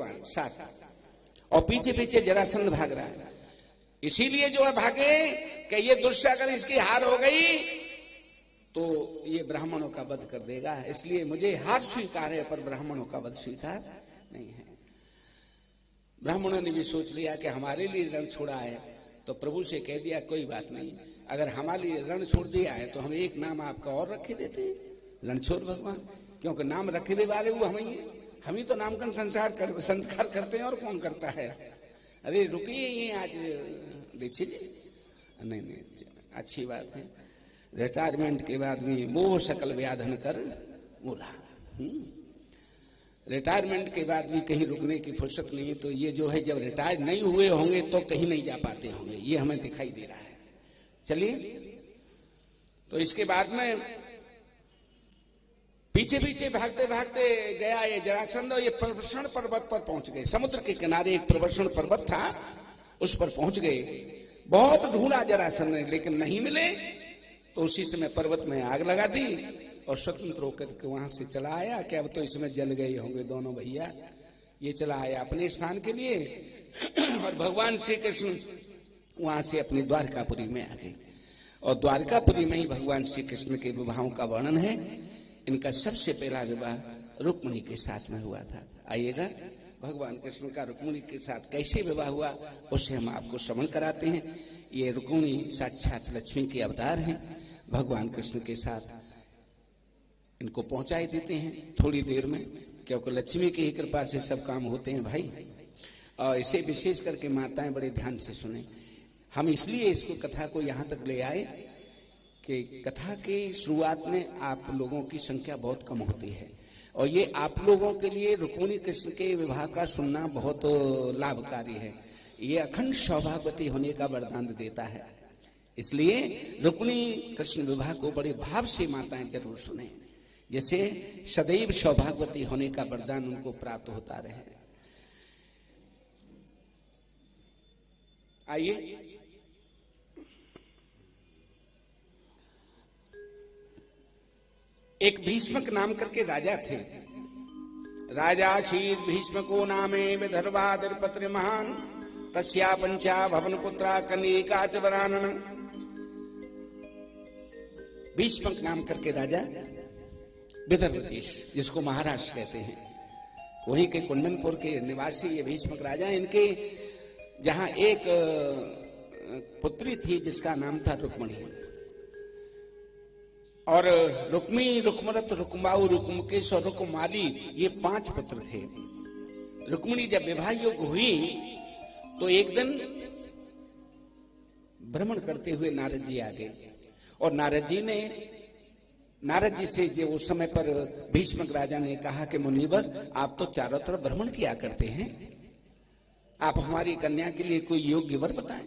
भगवान साथ, और पीछे पीछे जरासंध भाग रहा है। इसीलिए जो है भागे कि ये दुष्ट अगर इसकी हार हो गई तो ये ब्राह्मणों का वध कर देगा, इसलिए मुझे हार स्वीकार है पर ब्राह्मणों का वध स्वीकार नहीं है। ब्राह्मणों ने भी सोच लिया कि हमारे लिए रण छोड़ा है, तो प्रभु से कह दिया कोई बात नहीं, अगर हमारे लिए रण छोड़ दिया है तो हम एक नाम आपका और रखे देते हैं, रणछोड़ भगवान, क्योंकि नाम रखने वाले वो हम ही हैं, हम ही तो नामकरण संस्कार करते हैं और कौन करता है। अरे रुकिए, ये आज देखिए, नहीं अच्छी बात है। रिटायरमेंट के बाद भी मोह सकल व्याधन कर बोला, रिटायरमेंट के बाद भी कहीं रुकने की फुर्सत नहीं, तो ये जो है जब रिटायर नहीं हुए होंगे तो कहीं नहीं जा पाते होंगे, ये हमें दिखाई दे रहा है। चलिए, तो इसके बाद में पीछे पीछे भागते भागते गया ये जरासंध, और ये प्रवर्षण पर्वत पर पहुंच गए। समुद्र के किनारे एक प्रवर्षण पर्वत था, उस पर पहुंच गए। बहुत ढूंढा जरासंध ने, लेकिन नहीं मिले, तो उसी समय पर्वत में आग लगा दी और स्वतंत्र होकर के वहां से चला आया कि अब तो इसमें जल गए होंगे दोनों भैया। ये चला आया अपने स्थान के लिए, और भगवान श्री कृष्ण वहां से अपनी द्वारकापुरी में आ गए। और द्वारकापुरी में ही भगवान श्री कृष्ण के विवाहों का वर्णन है। इनका सबसे पहला विवाह रुक्मिणी के साथ में हुआ था। आइएगा, भगवान कृष्ण का रुक्मिणी के साथ कैसे विवाह हुआ उसे हम आपको श्रवण कराते हैं। ये रुक्मिणी साक्षात लक्ष्मी के अवतार हैं। भगवान कृष्ण के साथ इनको पहुंचाई देते हैं थोड़ी देर में, क्योंकि लक्ष्मी की कृपा से सब काम होते हैं भाई। और इसे विशेष करके माताएं बड़े ध्यान से सुने। हम इसलिए इसको कथा को यहाँ तक ले आए कि कथा के शुरुआत में आप लोगों की संख्या बहुत कम होती है, और ये आप लोगों के लिए रुक्मिणी कृष्ण के विवाह का सुनना बहुत लाभकारी है। ये अखंड सौभाग्यवती होने का वरदान देता है। इसलिए रुक्मिणी कृष्ण विवाह को बड़े भाव से माताएं जरूर सुने, जैसे सदैव सौभाग्यवती होने का वरदान उनको प्राप्त होता रहे। आइए, एक भीष्मक नाम करके राजा थे। राजा शीर भीष्मको नामे विदर्भादिपत्र महान, तस्या पंचा भवन पुत्रा कनिका च वरानन। भीष्मक नाम करके राजा, विदर्भ देश जिसको महाराष्ट्र कहते हैं, वहीं के कुंदनपुर के निवासी ये भीष्मक राजा। इनके जहां एक पुत्री थी जिसका नाम था रुक्मिणी, और रुक्मी, रुक्मरत, रुक्माऊ, रुक्मकेश और रुक्माली, ये 5 पुत्र थे। रुक्मिणी जब विवाह योग्य हुई तो एक दिन भ्रमण करते हुए नारद जी आ गए, और नारद जी से जो उस समय पर भीष्मक राजा ने कहा कि मुनिवर, आप तो चारों तरफ भ्रमण किया करते हैं, आप हमारी कन्या के लिए कोई योग्य वर बताएं।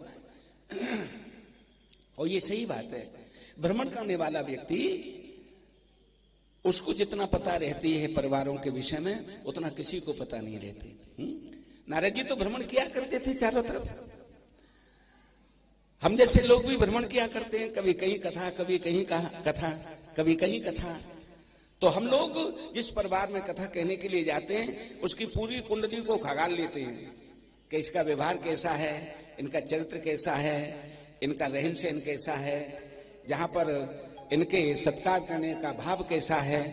और ये सही बात है, भ्रमण करने वाला व्यक्ति, उसको जितना पता रहती है परिवारों के विषय में, उतना किसी को पता नहीं रहती। नारद जी तो भ्रमण किया करते थे चारों तरफ। हम जैसे लोग भी भ्रमण किया करते हैं, कभी कहीं कथा, कभी कहीं कथा, कभी कहीं कथा। तो हम लोग जिस परिवार में कथा कहने के लिए जाते हैं, उसकी पूरी कुंडली को खंगाल लेते हैं कि इसका व्यवहार कैसा है, इनका चरित्र कैसा है, इनका रहन सहन कैसा है, जहां पर इनके सत्कार करने का भाव कैसा है।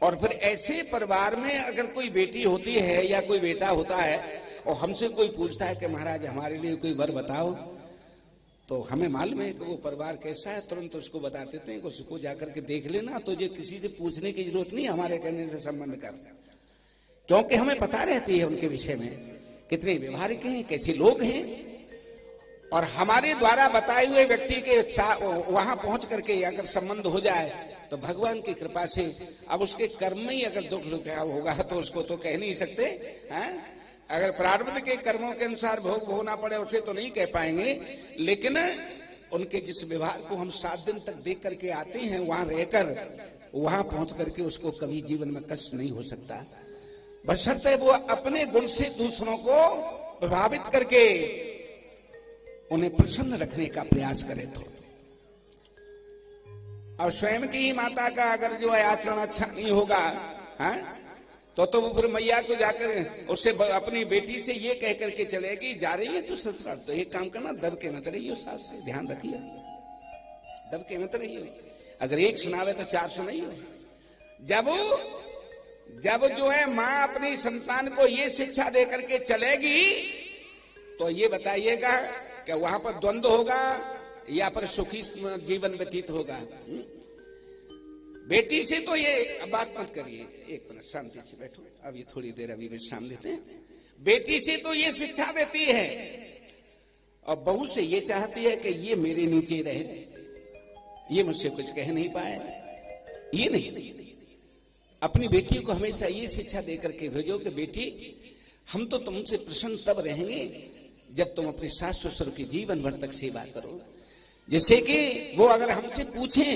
और फिर ऐसे परिवार में अगर कोई बेटी होती है या कोई बेटा होता है और हमसे कोई पूछता है कि महाराज हमारे लिए कोई वर बताओ, तो हमें मालूम है कि वो परिवार कैसा है, तुरंत उसको बता देते हैं कि उसको जाकर के देख लेना, तो ये किसी से पूछने की जरूरत नहीं हमारे कहने से संबंध कर, क्योंकि हमें पता रहती है उनके विषय में कितने व्यवहारिक हैं, कैसे लोग हैं। और हमारे द्वारा बताए हुए व्यक्ति के वहां पहुंच करके अगर संबंध हो जाए तो भगवान की कृपा से, अब उसके कर्म में ही अगर दुख होगा तो उसको तो कह नहीं सकते हैं। अगर प्रारब्ध के कर्मों के अनुसार भोग भोगना पड़े उसे तो नहीं कह पाएंगे, लेकिन उनके जिस व्यवहार को हम 7 दिन तक देख करके आते हैं, वहां रहकर वहां पहुंच करके उसको कभी जीवन में कष्ट नहीं हो सकता, बशर्ते वो अपने गुण से दूसरों को प्रभावित करके उन्हें प्रसन्न रखने का प्रयास करे तो। और स्वयं की ही माता का अगर जो है आचरण अच्छा नहीं होगा, हाँ, तो वो फिर मैया को जाकर उससे अपनी बेटी से ये कह करके चलेगी, जा रही है तू ससुराल तो एक काम करना, दब के मत रहियो, सास से ध्यान रखिए, दब के मत रहियो, अगर एक सुनावे तो चार सुनाइयो। जब जो है मां अपनी संतान को ये शिक्षा दे करके चलेगी तो ये बताइएगा कि वहां पर द्वंद्व होगा या पर सुखी जीवन व्यतीत होगा। बेटी से तो ये बात मत करिए, एक मिनट शांति से बैठो, अभी थोड़ी देर अभी विश्राम लेते हैं। बेटी से तो ये शिक्षा देती है और बहू से ये चाहती है कि ये मेरे नीचे रहे, ये मुझसे कुछ कह नहीं पाए, ये नहीं। अपनी बेटियों को हमेशा ये शिक्षा देकर के भेजो कि बेटी हम तो तुमसे प्रसन्न तब रहेंगे जब तुम अपने सास ससुर की जीवन भर तक सेवा करो। जैसे कि वो अगर हमसे पूछें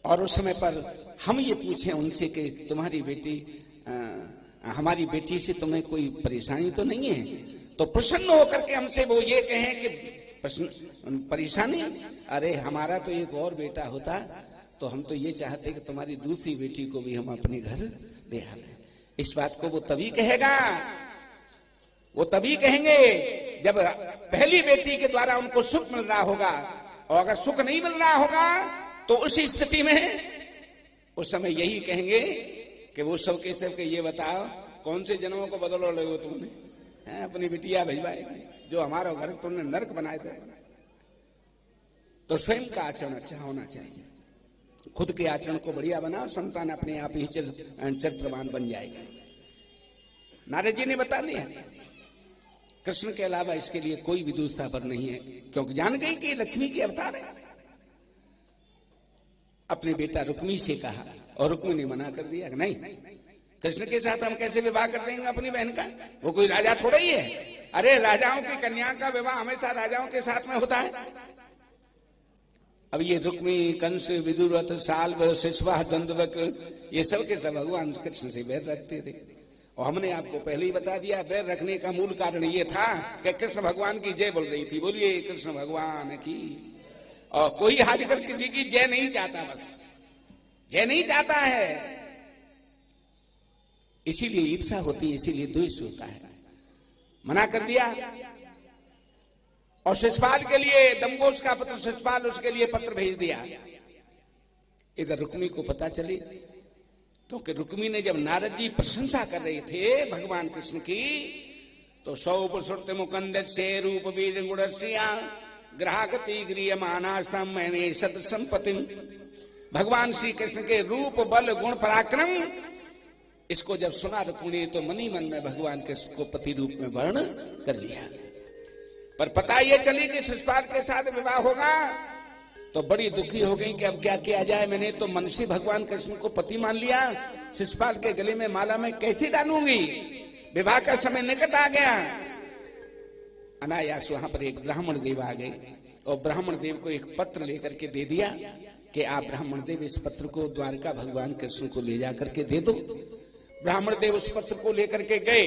और उस समय पर हम ये पूछें उनसे कि तुम्हारी बेटी हमारी बेटी से तुम्हें कोई परेशानी तो नहीं है, तो प्रसन्न होकर के हमसे वो ये कहें कि परेशानी, अरे हमारा तो एक और बेटा होता तो हम तो ये चाहते कि तुम्हारी दूसरी बेटी को भी हम अपने घर ले आए। इस बात को वो तभी कहेगा, वो तभी कहेंगे जब पहली बेटी के द्वारा उनको सुख मिल रहा होगा, और अगर सुख नहीं मिल रहा होगा तो उस स्थिति में उस समय यही कहेंगे कि वो सब के ये बताओ कौन से जन्मों को बदलो ले तुमने, अपनी बिटिया भिजवाए जो हमारा घर तुमने नरक बनाए थे। तो स्वयं का आचरण अच्छा होना चाहिए, खुद के आचरण को बढ़िया बनाओ, संतान अपने आप ही चरित्रवान बन जाएगा। नारद जी ने बता दिया कृष्ण के अलावा इसके लिए कोई भी दूसरा वर नहीं है, क्योंकि जान गई कि लक्ष्मी के अवतार है। अपने बेटा रुक्मी से कहा और रुक्मी ने मना कर दिया, नहीं कृष्ण के साथ हम कैसे विवाह कर देंगे अपनी बहन का, वो कोई राजा थोड़ा ही है। अरे राजाओं की कन्या का विवाह हमेशा राजाओं के साथ में होता है। अब ये रुक्मी, कंस, विदुरथ, साल्व, शिशवा, दंडवक्र, ये सब के सब भगवान कृष्ण से बैर रखते थे। और हमने आपको पहले ही बता दिया, बैर रखने का मूल कारण ये था कि कृष्ण भगवान की जय बोल रही थी, बोलिए कृष्ण भगवान की। और कोई हाजकर किसी की जय नहीं चाहता, बस जय नहीं चाहता है, इसीलिए ईर्षा होती है, इसीलिए द्वेष होता है। मना कर दिया। और शिशुपाल के लिए, दमघोष का पुत्र शिशुपाल, उसके लिए पत्र भेज दिया। इधर रुक्मी को पता चली, क्योंकि रुक्मी ने जब नारद जी प्रशंसा कर रहे थे भगवान कृष्ण की, तो सौप सुरत मुकंद से रूप वीर गुणश्रिया ग्राहकती गृहमानास्तम मैंने सत संपत्ति। भगवान श्री कृष्ण के रूप, बल, गुण, पराक्रम, इसको जब सुना रुक्मिणी तो मनी मन में भगवान कृष्ण को पति रूप में वर्ण कर लिया। पर पता ये चली कि शिशुपाल के साथ विवाह होगा तो बड़ी दुखी हो गई कि अब क्या किया जाए। मैंने तो मन से भगवान कृष्ण को पति मान लिया, शिशुपाल के गले में माला मैं कैसे डालूंगी, विवाह का समय निकट आ गया। अनायास वहां पर एक ब्राह्मण देव आ गए और ब्राह्मण देव को एक पत्र लेकर के दे दिया कि आप ब्राह्मण देव इस पत्र को द्वारका भगवान कृष्ण को ले जाकर के दे दो। ब्राह्मण देव उस पत्र को लेकर के गए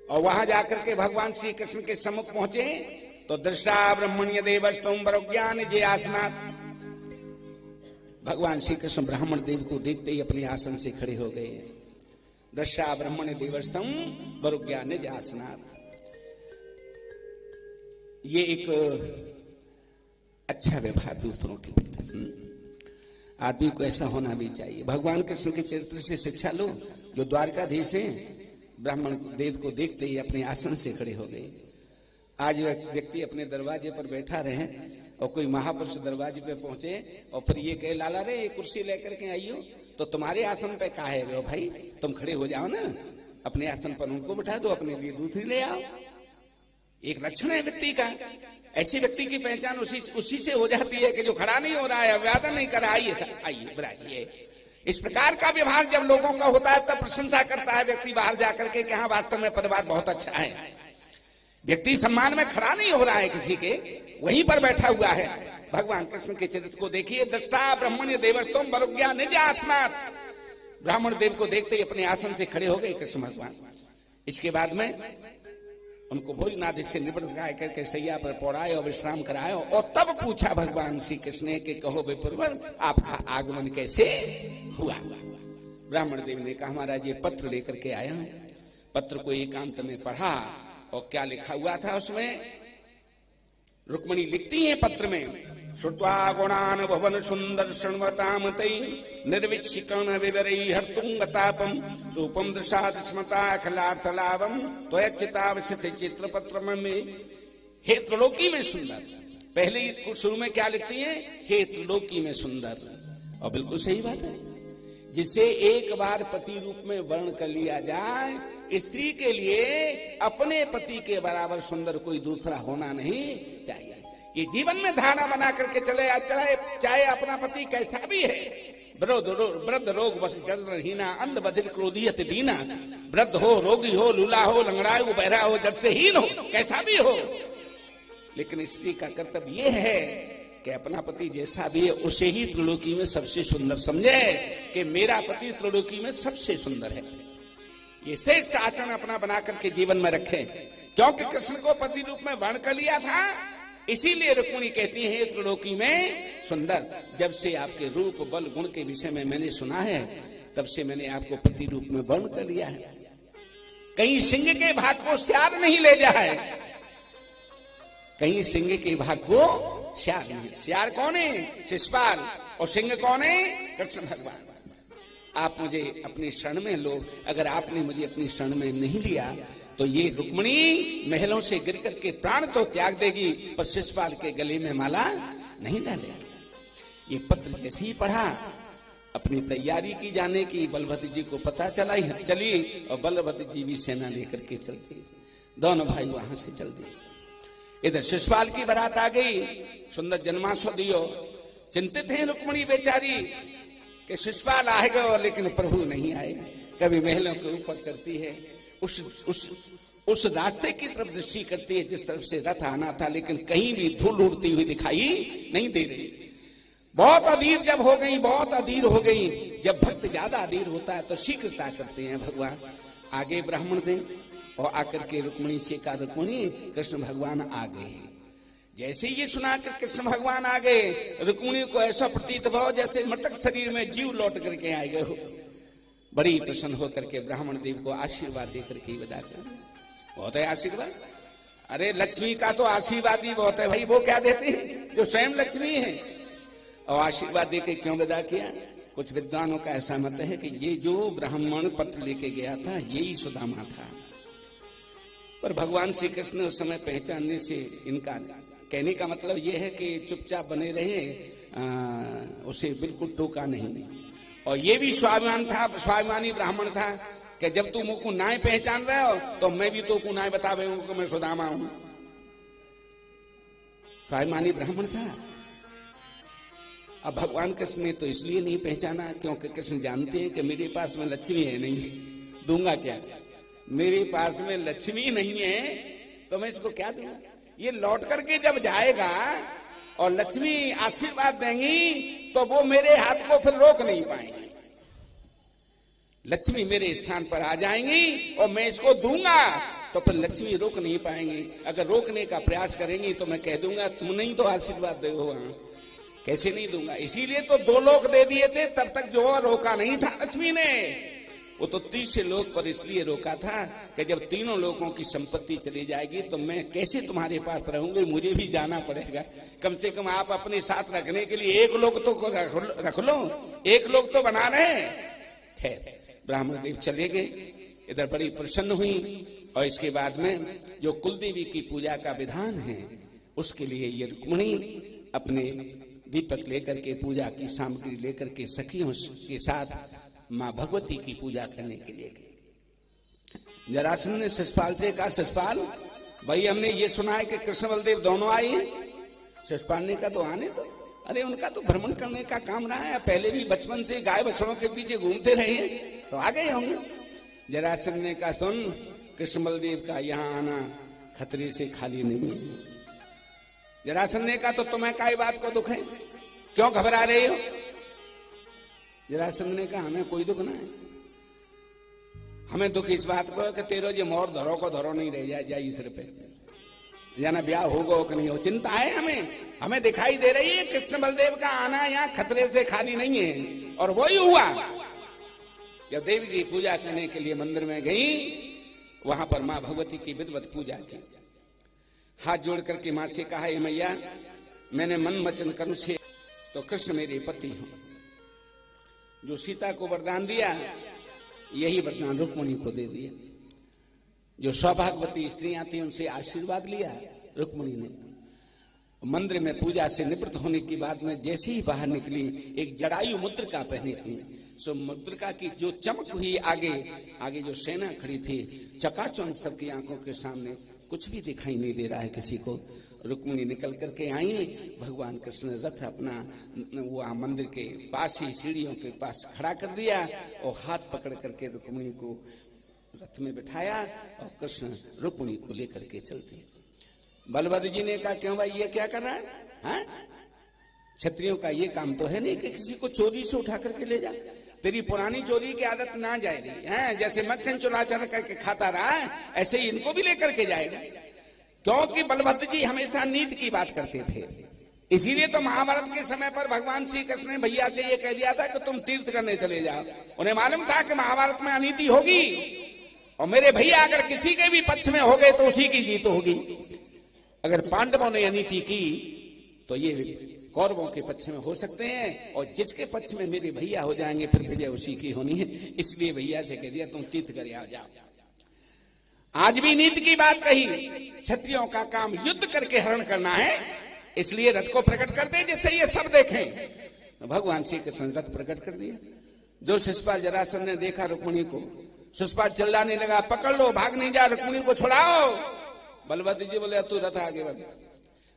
और वहां जाकर के भगवान श्री कृष्ण के सम्मुख पहुंचे तो दृष्टा ब्रह्मण्य देवस्तुम वरोज्ञान जे आसनात्। भगवान श्री कृष्ण ब्राह्मण देव को देखते ही अपने आसन से खड़े हो गए। दृष्टा ब्रह्मण्य देवस्तुम वरोज्ञान जे आसनात्। ये एक अच्छा व्यवहार दूसरों के प्रति, आदमी को ऐसा होना भी चाहिए। भगवान कृष्ण के चरित्र से शिक्षा लो। जो द्वारकाधीश हैं, ब्राह्मण देव को देखते ही अपने आसन से खड़े हो गए। आज व्यक्ति अपने दरवाजे पर बैठा रहे और कोई महापुरुष दरवाजे पे पहुंचे और फिर ये कहे लाला रे ये कुर्सी लेकर के आइयो, तो तुम्हारे आसन पे काहे गए भाई, तुम खड़े हो जाओ ना, अपने आसन पर उनको बैठा दो, अपने लिए दूसरी ले आओ। एक लक्षण है व्यक्ति का। ऐसे व्यक्ति की पहचान उसी से हो जाती है कि जो खड़ा नहीं हो रहा है, अभिवादन नहीं कर रहा है, आइए बराजिए। इस प्रकार का व्यवहार जब लोगों का होता है तब प्रशंसा करता है व्यक्ति बाहर जाकर के, हाँ वास्तव में परिवार बहुत अच्छा है। व्यक्ति सम्मान में खड़ा नहीं हो रहा है किसी के, वहीं पर बैठा हुआ है। भगवान कृष्ण के चरित्र को देखिए। दृष्टा ब्रह्मण्य देवस्तुम वरोज्ञा निज आसनात्। ब्राह्मण देव को देखते ही अपने आसन से खड़े हो गए कृष्ण भगवान। इसके बाद में उनको भोजनादि से निवृत्त करके सैया पर पौड़ाए और विश्राम कराए और तब पूछा भगवान श्री कृष्ण ने कि कहो विप्रवर आपका आगमन कैसे हुआ। ब्राह्मण देव ने कहा महाराज ये पत्र लेकर के आया हूं। पत्र को एकांत में पढ़ा और क्या लिखा हुआ था उसमें। रुक्मिणी लिखती हैं पत्र में, श्रुत्वा गुणान भवन सुंदर शृण्वताम तै निर्विशिकन विवरै हर्तुंगतापम रूपम दृशाद स्मता खलार्थलाभम त्वयच्चितावसित चित्रपत्रम में। हे त्रिलोकी में सुंदर, पहले ही शुरू में क्या लिखती हैं, हे त्रिलोकी में सुंदर। और बिल्कुल सही बात है, जिसे एक बार पति रूप में वर्ण कर लिया जाए, स्त्री के लिए अपने पति के बराबर सुंदर कोई दूसरा होना नहीं चाहिए। ये जीवन में धारणा बना करके चले, चाहे अपना पति कैसा भी है, वृद्ध रोग बस जलहीना अंध बधिर क्रोधियत दीना, वृद्ध हो, रोगी हो, लूला हो, लंगड़ा हो, बहरा हो, जड़ से हीन हो, कैसा भी हो, लेकिन स्त्री का कर्तव्य यह है कि अपना पति जैसा भी है उसे ही त्रिलोकी में सबसे सुंदर समझे कि मेरा पति त्रिलोकी में सबसे सुंदर है। ये श्रेष्ठ आचरण अपना बना करके जीवन में रखें, क्योंकि कृष्ण को पति रूप में वर्ण कर लिया था, इसीलिए रुक्मिणी कहती है त्रिलोकी में सुंदर। जब से आपके रूप बल गुण के विषय में मैंने सुना है, तब से मैंने आपको पति रूप में वर्ण कर लिया है। कहीं सिंह के भाग को श्यार नहीं ले जाए, कहीं सिंह के भाग को श्यार नहीं। श्यार कौन है, शिशुपाल, और सिंह कौन है, कृष्ण भगवान। आप मुझे अपनी शरण में लो, अगर आपने मुझे अपनी शरण में नहीं लिया तो ये रुक्मिणी महलों से गिर करके प्राण तो त्याग देगी, पर शिशुपाल के गले में माला नहीं डालेगी। ये पत्र जैसे ही पढ़ा, अपनी तैयारी की जाने की, बलभद्र जी को पता चली और बलभद्र जी भी सेना लेकर के चलती, दोनों भाई वहां से चल दिए। इधर शिशुपाल की बारात आ गई, सुंदर जन्माशो दियो। चिंतित है रुक्मिणी बेचारी कि शिशुपाल आएगा, लेकिन प्रभु नहीं आए। कभी महलों के ऊपर चढ़ती है, उस रास्ते की तरफ दृष्टि करती है जिस तरफ से रथ आना था, लेकिन कहीं भी धूल उड़ती हुई दिखाई नहीं दे रही। बहुत अधीर जब हो गई, बहुत अधीर हो गई। जब भक्त ज्यादा अधीर होता है तो शीघ्रता करते हैं भगवान। आगे ब्राह्मण दें और आकर के रुक्मिणी से कहा, रुक्मिणी कृष्ण भगवान आ गए। जैसे ये सुनाकर कृष्ण भगवान आ गए, रुक्मिणी को ऐसा प्रतीत भाव जैसे मृतक शरीर में जीव लौट करके आ गए हो। बड़ी प्रसन्न होकर के ब्राह्मण देव को आशीर्वाद देकर के विदा कर। बहुत है आशीर्वाद, अरे लक्ष्मी का तो आशीर्वाद ही बहुत है भाई। वो क्या देते हैं, जो स्वयं लक्ष्मी है। और आशीर्वाद देकर क्यों विदा किया, कुछ विद्वानों का ऐसा मत है कि ये जो ब्राह्मण पत्र लेके गया था यही सुदामा था, पर भगवान श्री कृष्ण उस समय पहचानने से इनकार। कहने का मतलब यह है कि चुपचाप बने रहे, उसे बिल्कुल टोका नहीं। और ये भी स्वाभिमान था, स्वाभिमानी ब्राह्मण था कि जब तू मुझको नाय पहचान रहे हो तो मैं भी तो को नाय बतावे हूं कि मैं सुदामा हूं। स्वाभिमानी ब्राह्मण था। अब भगवान कृष्ण ने तो इसलिए नहीं पहचाना क्योंकि कृष्ण जानते हैं कि मेरे पास में लक्ष्मी है नहीं, दूंगा क्या, मेरे पास में लक्ष्मी नहीं है तो मैं इसको क्या दूंगा। ये लौट करके जब जाएगा और लक्ष्मी आशीर्वाद देंगी तो वो मेरे हाथ को फिर रोक नहीं पाएंगे। लक्ष्मी मेरे स्थान पर आ जाएंगी और मैं इसको दूंगा तो फिर लक्ष्मी रोक नहीं पाएंगी। अगर रोकने का प्रयास करेंगी तो मैं कह दूंगा तुम नहीं तो आशीर्वाद दे हो, कैसे नहीं दूंगा। इसीलिए तो 2 लोक दे दिए थे, तब तक जो रोका नहीं था लक्ष्मी ने, वो तो 30 लोक पर इसलिए रोका था कि जब तीनों लोगों की संपत्ति चली जाएगी तो मैं कैसे तुम्हारे पास रहूंगी, मुझे भी जाना पड़ेगा। कम से कम आप अपने साथ रखने के लिए 1 लोक तो रख लो, 1 लोक तो बना रहे। खैर ब्राह्मण देव चले गए। इधर बड़ी प्रसन्न हुई और इसके बाद में जो कुलदेवी की पूजा का विधान है उसके लिए ये रुक्मिणी अपने दीपक लेकर के, पूजा की सामग्री लेकर के सखियों के साथ मां भगवती की पूजा करने के लिए गई। जरासंध ने शिशुपाल से कहा, शिशुपाल भाई हमने ये सुना है कि कृष्ण बलदेव दोनों आए हैं। शिशुपाल ने कहा तो आने दो, अरे उनका तो भ्रमण करने का काम रहा है, पहले भी बचपन से गाय बछड़ों के पीछे घूमते रहे हैं तो आ गए होंगे। जरासंध ने कहा, सुन कृष्ण बलदेव का यहाँ आना खतरे से खाली नहीं है। जरासंध ने कहा तो तुम्हें काय बात को दुख है, क्यों घबरा रहे हो। जरासंध ने कहा हमें कोई दुख ना है, हमें दुख इस बात को कि तेरो जो मोर धरो को धरो नहीं रह जाए सिर पे, जाना ब्याह होगा कि नहीं हो, चिंता है हमें दिखाई दे रही है कृष्ण बलदेव का आना यहाँ खतरे से खाली नहीं है। और वही हुआ, जब देवी की पूजा करने के लिए मंदिर में गई, वहां पर मां भगवती की विधिवत पूजा की। हाथ जोड़ करके मां से कहा, हे मैया, मैंने मन वचन कर्म से तो कृष्ण मेरे पति हूं। जो सीता को वरदान दिया, यही वरदान रुक्मिणी को दे दिया। जो सौभाग्यवती स्त्रियां थी, उनसे आशीर्वाद लिया रुक्मिणी ने। मंदिर में पूजा से निवृत्त होने के बाद में जैसे ही बाहर निकली, एक जटायु मुद्रिका पहनी थी। सो मुद्रिका की जो चमक हुई, आगे आगे जो सेना खड़ी थी, चकाचौंध सबकी आंखों के सामने, कुछ भी दिखाई नहीं दे रहा है किसी को। रुक्मिणी निकल करके आई, भगवान कृष्ण ने रथ अपना वहां मंदिर के पास ही सीढ़ियों के पास खड़ा कर दिया और हाथ पकड़ करके रुक्मिणी को रथ में बिठाया और कृष्ण रुक्मिणी को लेकर के चलते। बलभद्र जी ने कहा, क्यों भाई ये क्या कर रहा है? हाँ? क्षत्रियों का ये काम तो है नहीं कि किसी को चोरी से उठा करके ले जा। तेरी पुरानी चोरी की आदत ना जाएगी, हैं? जैसे मक्खन चुरा चुरा करके खाता रहा है, ऐसे ही इनको भी लेकर के जाएगा। क्योंकि बलभद्र जी हमेशा नीति की बात करते थे। इसीलिए तो महाभारत के समय पर भगवान श्री कृष्ण ने भैया से ये कह दिया था कि तुम तीर्थ करने चले जाओ। उन्हें मालूम था कि महाभारत में अनीति होगी और मेरे भैया अगर किसी के भी पक्ष में हो गए तो उसी की जीत होगी। अगर पांडवों ने अनीति की तो ये कौरवों के पक्ष में हो सकते हैं, और जिसके पक्ष में मेरे भैया हो जाएंगे फिर विजय उसी की होनी है। इसलिए भैया से कह दिया, तुम तीर्थ कर आ जाओ। आज भी नीति की बात कही, क्षत्रियों का काम युद्ध करके हरण करना है, इसलिए रथ को प्रकट कर दे जिससे ये सब देखें। भगवान श्री कृष्ण रथ प्रकट कर दिया। जो शिशुपाल जरासंध ने देखा रुक्मिणी को, शिशुपाल चिल्लाने लगा, पकड़ लो, भाग नहीं जा, रुक्मिणी को छुड़ाओ। बलभद्र जी बोले, तू रथ आगे बढ़।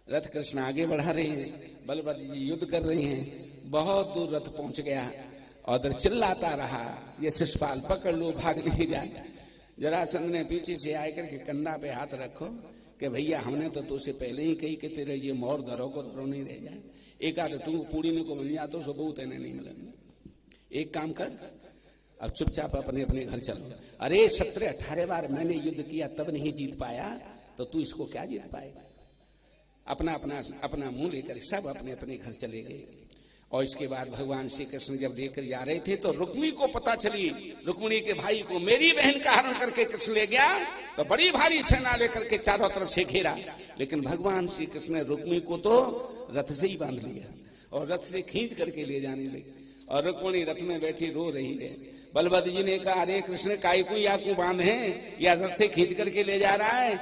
रथ कृष्ण आगे बढ़ा रहे हैं, बलभद्र जी युद्ध कर रहे हैं। बहुत दूर रथ पहुंच गया और उधर चिल्लाता रहा, ये शिशुपाल पकड़ लो, भाग नहीं जाए। जरासंध ने पीछे से आकर के कंधा पे हाथ रखो कि भैया हमने तो तुझसे पहले ही कही कि तेरे ये मोर धरो को धरो नहीं रह जाए। एक आध तू पूरी को मिल जा तो सबूत है नहीं मिलेंगे। एक काम कर, अब चुपचाप अपने अपने घर चलो। अरे 17-18 बार मैंने युद्ध किया तब नहीं जीत पाया, तो तू इसको क्या जीत पाएगा? अपना अपना अपना मुंह लेकर सब अपने अपने घर चले गए। और इसके बाद भगवान श्री कृष्ण जब लेकर जा रहे थे तो रुक्मिणी को पता चली, रुक्मिणी के भाई को मेरी बहन का हरण करके कृष्ण ले गया, तो बड़ी भारी सेना लेकर के चारों तरफ से घेरा। लेकिन भगवान श्री कृष्ण ने रुक्मिणी को तो रथ से ही बांध लिया और रथ से खींच करके ले जाने लगे। और रुक्मिणी रथ में बैठी रो रही है। बलभद्र जी ने कहा, अरे कृष्ण काय को या को बांध है, या रथ से खींच करके ले जा रहा है?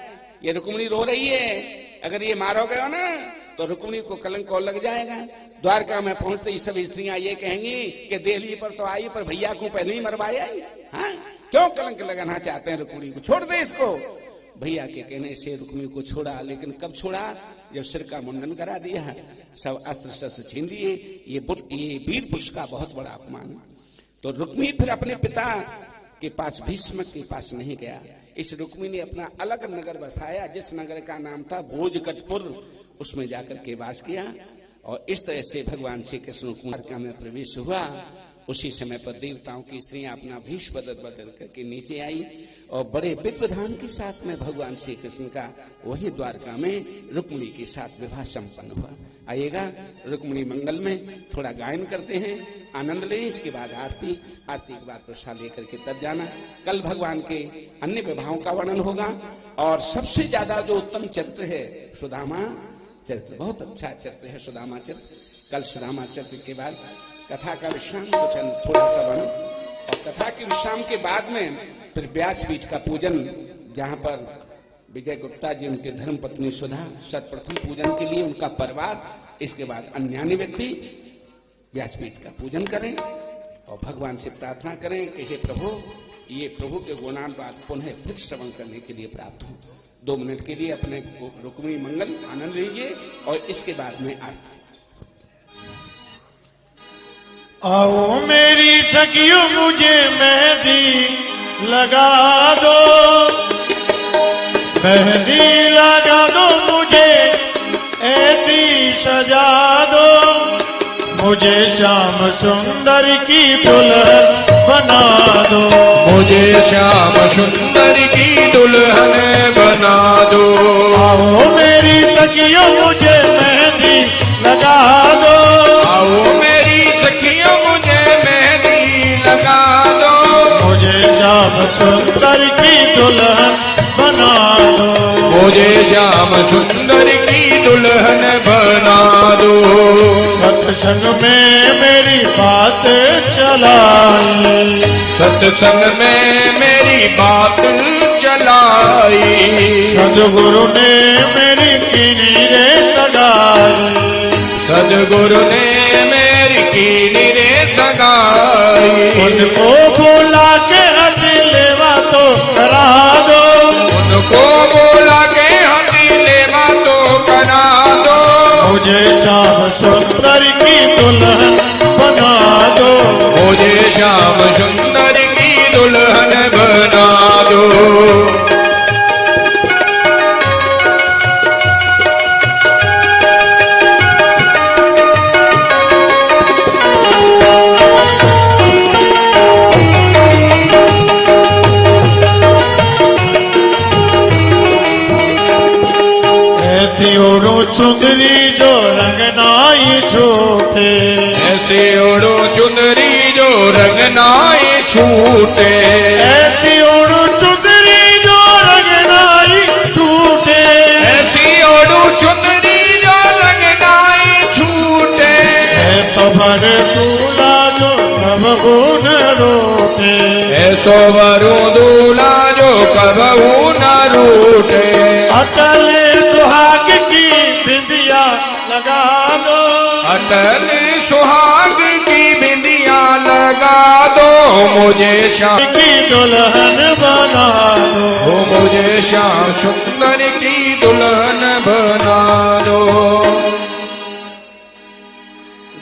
ये रुक्मिणी रो रही है, अगर ये मारोगे ना तो रुक्मिणी को कलंक और लग जाएगा। द्वारका में पहुंचते ही सब स्त्रियां ये कहेंगी कि देहली पर तो आई पर भैया को पहले ही मरवाया। हाँ, क्यों कलंक लगाना चाहते हैं रुक्मिणी को? छोड़ दे इसको। भैया के कहने से रुक्मिणी को छोड़ा, लेकिन कब छोड़ा? जब सिर का मुंडन करा दिया, सब अस्त्र शस्त्र छीन लिए। ये वीर पुरुष का बहुत बड़ा अपमान। तो रुक्मिणी फिर अपने पिता के पास, भीष्म के पास नहीं गया। इस रुक्मिणी ने अपना अलग नगर बसाया, जिस नगर का नाम था भोजकटपुर, उसमें जाकर के वास किया। और इस तरह से भगवान श्री कृष्ण द्वारका में प्रवेश हुआ। उसी समय पर देवताओं की स्त्रियां अपना भेष बदल करके नीचे आई और बड़े विधि विधान के साथ में भगवान श्री कृष्ण का वही द्वारका में रुक्मिणी के साथ विवाह संपन्न हुआ। आइएगा रुक्मिणी मंगल में थोड़ा गायन करते हैं, आनंद लें। इसके बाद आरती के बाद प्रसाद लेकर के तब जाना। कल भगवान के अन्य विवाहों का वर्णन होगा और सबसे ज्यादा जो उत्तम चरित्र है सुदामा चरित्र, बहुत अच्छा चरित्र है सुदामा चरित्र। कल सुदामा चरित्र के बाद कथा का विश्राम थोड़ा सा वर्णन, और कथा के विश्राम के बाद में फिर व्यासपीठ का पूजन, जहां पर विजय गुप्ता जी उनके धर्म पत्नी सुधा सर्वप्रथम पूजन के लिए उनका परिवार, इसके बाद अन्य व्यक्ति व्यासपीठ का पूजन करें और भगवान से प्रार्थना करें कि हे प्रभु, ये प्रभु के गुणानुवाद पुनः फिर श्रवण करने के लिए प्राप्त हो। 2 मिनट के लिए अपने रुक्मिणी मंगल आनंद लीजिए और इसके बाद में आरती। आओ मेरी सखियों मुझे मेहंदी लगा दो, मेहंदी लगा दो मुझे, ऐसी सजा दो, मुझे श्याम सुंदर की दुल्हन बना दो, मुझे श्याम सुंदर की दुल्हन बना दो। आओ मेरी सखियों मुझे मेहंदी लगा दो, आओ मेरी सखियों मुझे मेहंदी लगा दो, मुझे श्याम सुंदर की दुल्हन बना दो। मुझे श्याम सुंदर की दुल्हन बना दो। सत्संग में मेरी बात चलाई, सत्संग में मेरी बात चलाई। सदगुरु ने मेरी कीनी रे लगाई, सदगुरु ने मेरी कीनी रे सगाई। उनको बुला के हथेलेवा तो करा दो, उनको बोला के हथेलेवा तो करा दो। मुझे श्याम सुंदर की दुल्हन बना दो। मुझे श्याम सुंदर की दुल्हन बना दो। ओढ़ो चुंदरी जो रंगनाई छूटे, ऐसे ओढ़ो चुंदरी जो रंगनाई छूटे। ऐसी ओढ़ो चुंदरी जो रंगनाई छूटे, ऐसी ओढ़ो चुंदरी जो रंगनाई छूटे। तो भर दूल्हा जो कबहू न रोटे, ऐसो वरु दूल्हा जो कबहू न रूठे। अटल सुहाग की बिंदिया लगा दो, अटल सुहाग की बिंदिया लगा दो। मुझे श्याम की दुल्हन बना दो। मुझे श्याम सुंदर की दुल्हन बना दो।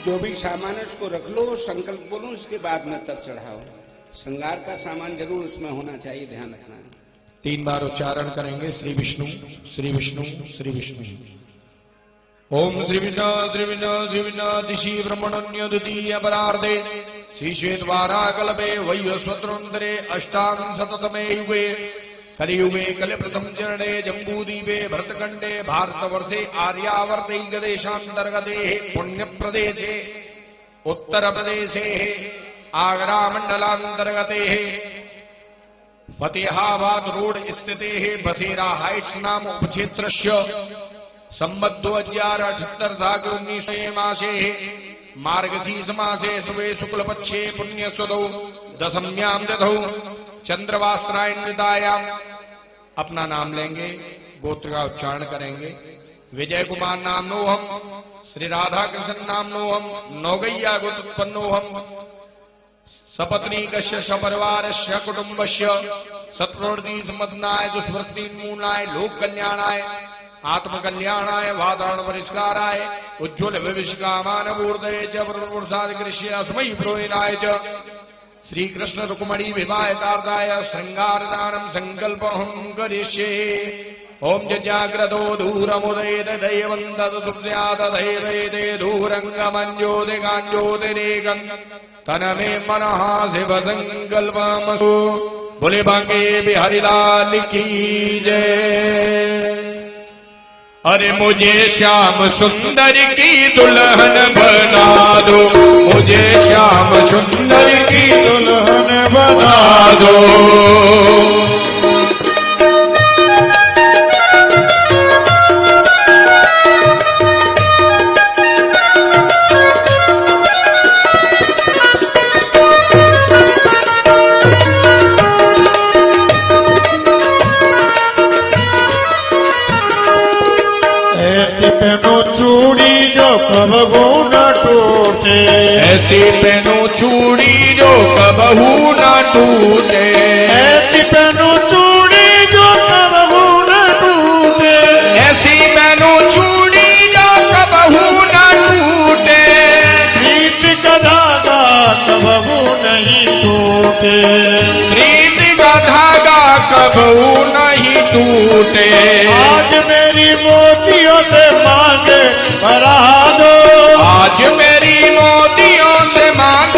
जो भी सामान है उसको रख लो, संकल्प बोलो, इसके बाद में तब चढ़ाओ। श्रृंगार का सामान जरूर उसमें होना चाहिए, ध्यान रखना। 3 बार उच्चारण करेंगे, श्री विष्णु श्री विष्णु श्री विष्णु। ओम श्री विष्णु श्री विष्णु श्री विष्णु दिशि ब्रह्मण्य द्वितीय परार्धे श्री श्वेतवारा कल्पे वैवस्वतंत्रे अष्टांशततमे युगे कलियुगे कलिप्रथम चरणे जम्बूदीपे भरतखंडे भारतवर्षे आर्यावर्ते गदेशांतर्गते पुण्यप्रदेशे उत्तरप्रदेशे आगरा मंडलांतर्गते फतेहाबाद रोड स्थिते बसेरा हाइट्स नाम उपक्षेत्रस्य संवत् 2078 साल 19 मासे मार्गशीर्ष मासे शुभे शुक्लपक्षे पुण्यस्वदौ दशम्यां तिथौ चंद्रवासरायणतायां। अपना नाम लेंगे, गोत्र का उच्चारण करेंगे। विजय कुमार नामनोहम, श्री राधा कृष्ण नामनोहम, नौगैया गोत्रोत्पन्नोहम, सपत्नी कश्य सपरिवारस्य कुटुंबस्य सत्प्रवृत्ति समदनाय दुष्वृत्तिन्मूलनाय लोक कल्याणाय आत्म कल्याणाय वातावरण परिष्काराय उज्ज्वल भविष्यकामान पूर्तये च पुरुषादि कृष्य अस्मै प्रोहिणाय च श्री कृष्ण रुक्मणी विवाहकार्ताय श्रृंगारदानं संकल्पहं करिष्ये। ओम जजाग्रतो दूरमुदयेत दैवन्तदुप्त्यात धैर्यते दूरङ्गमञ्ज्योतिकाञ्ज्योतिरेकं तनमे मनः शिव संकल्पमस्तु। बोले बांके बिहारी लाल की जय। अरे मुझे श्याम सुंदर की दुल्हन बना दो, मुझे श्याम सुंदर की दुल्हन बना दो। पहनो चूड़ी जो कबहू न टूटे, ऐसी पहनो चूड़ी जो कबहू न टूटे। ऐसी पहनो चूड़ी जो कबहू न टूटे, ऐसी पहनो चूड़ी जो कबहू न टूटे। प्रीत का धागा कबहू नहीं टूटे, प्रीत का धागा कबहू नहीं टूटे। आज मेरी मोतियों से मांग भरा दो, आज मेरी मोतियों से मांग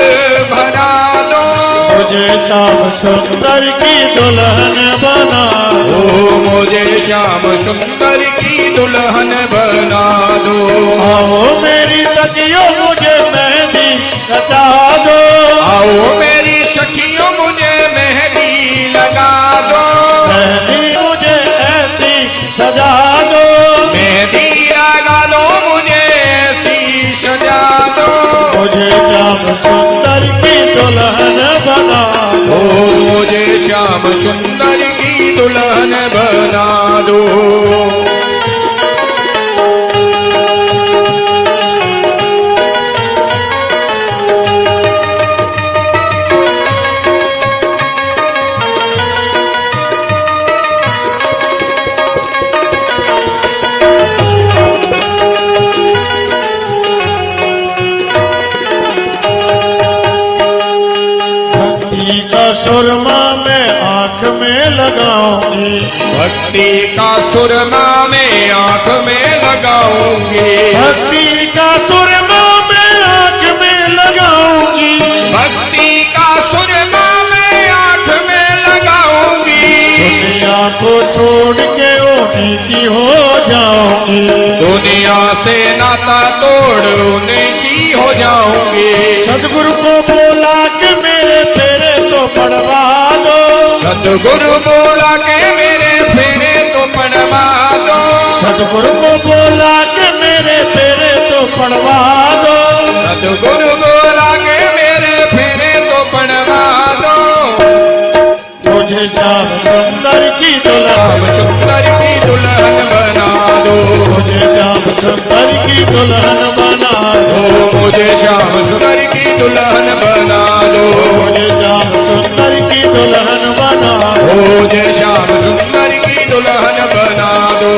भरा दो। मुझे श्याम सुंदर की दुल्हन बना दो, मुझे श्याम सुंदर की दुल्हन बना दो। आओ मेरी सखियों मुझे मेहंदी रचा दो, आओ मेरी सखियों मुझे मेहंदी मेहंदी मुझे ऐसी सजा दो, मेहंदी लगा दो मुझे ऐसी सजा दो, मुझे श्याम सुंदर की दुल्हन बना दो, मुझे श्याम सुंदर की दुल्हन बना दो। भक्ति का सुरमा मैं आंख में लगाऊंगी, भक्ति का सुरमा मैं आंख में लगाऊंगी, भक्ति का सुरमा मैं आंख में लगाऊंगी, भक्ति का सुरमा मैं आंख में लगाऊंगी, दुनिया को छोड़ के उन्हीं की हो जाऊंगी, दुनिया से नाता तोड़ उन्हीं की हो जाऊंगी। सदगुरु को बोला कि मेरे फेरे तो पड़वा दो, सतगुरु बोला के मेरे फेरे तो पड़वा दो, सदगुरु को बोला कि मेरे फेरे तो पड़वा दो, सतगुरु बोला के मेरे फेरे तो पड़वा दो, मुझे श्याम सुंदर की दुल्हन, श्याम सुंदर की दुल्हन बना दो, मुझे श्याम सुंदर की दुल्हन बना दो, मुझे श्याम सुंदर की दुल्हन बना दो, मुझे श्याम सुंदर की दुल्हन बना दो, मुझे श्याम सुंदर की दुल्हन बना दो।